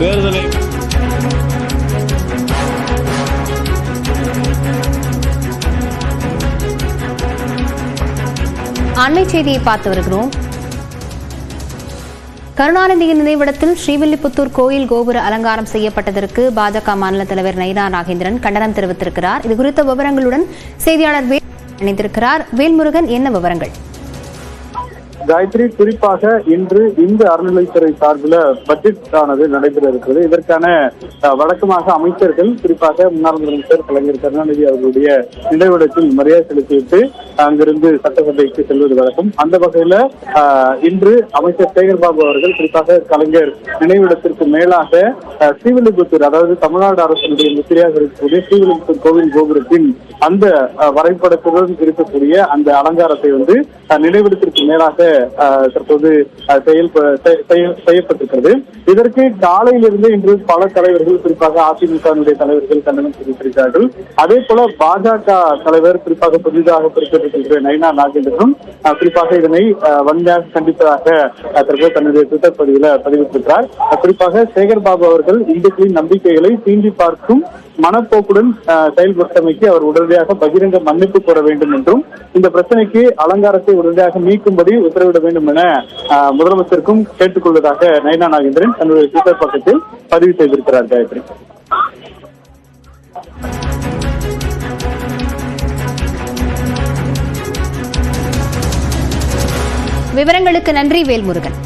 தேர்தலை அண்மை செய்தியை பார்த்து வருகிறோம். கருணாநிதியின் நினைவிடத்தில் ஸ்ரீவில்லிபுத்தூர் கோயில் கோபுர அலங்காரம் செய்யப்பட்டதற்கு பாஜக மாநில தலைவர் நயினா நாகேந்திரன் கண்டனம் தெரிவித்திருக்கிறார். இதுகுறித்த விவரங்களுடன் செய்தியாளர் வேல் இணைந்திருக்கிறார். வேல்முருகன், என்ன விவரங்கள்? காயத்ரி, குறிப்பாக இன்று இந்து அறநிலைத்துறை சார்பில் பட்ஜெட் ஆனது நடைபெற இருக்கிறது. இதற்கான வழக்கமாக அமைச்சர்கள், குறிப்பாக முன்னாள் முதலமைச்சர் கலைஞர் கருணாநிதி அவர்களுடைய நினைவிடத்தில் மரியாதை செலுத்திவிட்டு அங்கிருந்து சட்டசபைக்கு செல்வது வழக்கம். அந்த வகையில இன்று அமைச்சர் சேகர்பாபு அவர்கள் குறிப்பாக கலைஞர் நினைவிடத்திற்கு மேலாக ஸ்ரீவில்லிபுத்தூர், அதாவது தமிழ்நாடு அரசினுடைய முத்திரையாக இருக்கக்கூடிய ஸ்ரீவில்லிபுத்தூர் கோவில் கோபுரத்தின் அந்த வரைபடத்துடன் இருக்கக்கூடிய அந்த அலங்காரத்தை நினைவிடத்திற்கு மேலாக தற்போது செய்யப்பட்டிருக்கிறது. இதற்கு காலையிலிருந்து இன்று பல தலைவர்கள், குறிப்பாக அதிமுக தலைவர்கள் கண்டனம் தெரிவித்திருக்கிறார்கள். அதே போல பாஜக தலைவர், குறிப்பாக புதிதாக பொறுப்பேற்றிருக்கிற நயினா நாகேந்திரனும் குறிப்பாக இதனை வன்மையாக கண்டிப்பதாக தற்போது தன்னுடைய ட்விட்டர் பதிவில் பதிவிட்டிருக்கிறார். குறிப்பாக சேகர்பாபு அவர்கள் இந்துக்களின் நம்பிக்கைகளை தீண்டி பார்க்கும் மனப்போக்குடன் செயல்பட்டமைக்கு அவர் உடனடியாக பகிரங்க மன்னிப்பு கோர வேண்டும் என்றும், இந்த பிரச்சனைக்கு அலங்காரத்தை உடனடியாக நீக்கும்படி உத்தரவிட வேண்டும் என முதலமைச்சருக்கும் கேட்டுக்கொள்வதாக நயினா நாகேந்திரன் தன்னுடைய ட்விட்டர் பக்கத்தில் பதிவு செய்திருக்கிறார். காயத்ரி, விவரங்களுக்கு நன்றி வேல்முருகன்.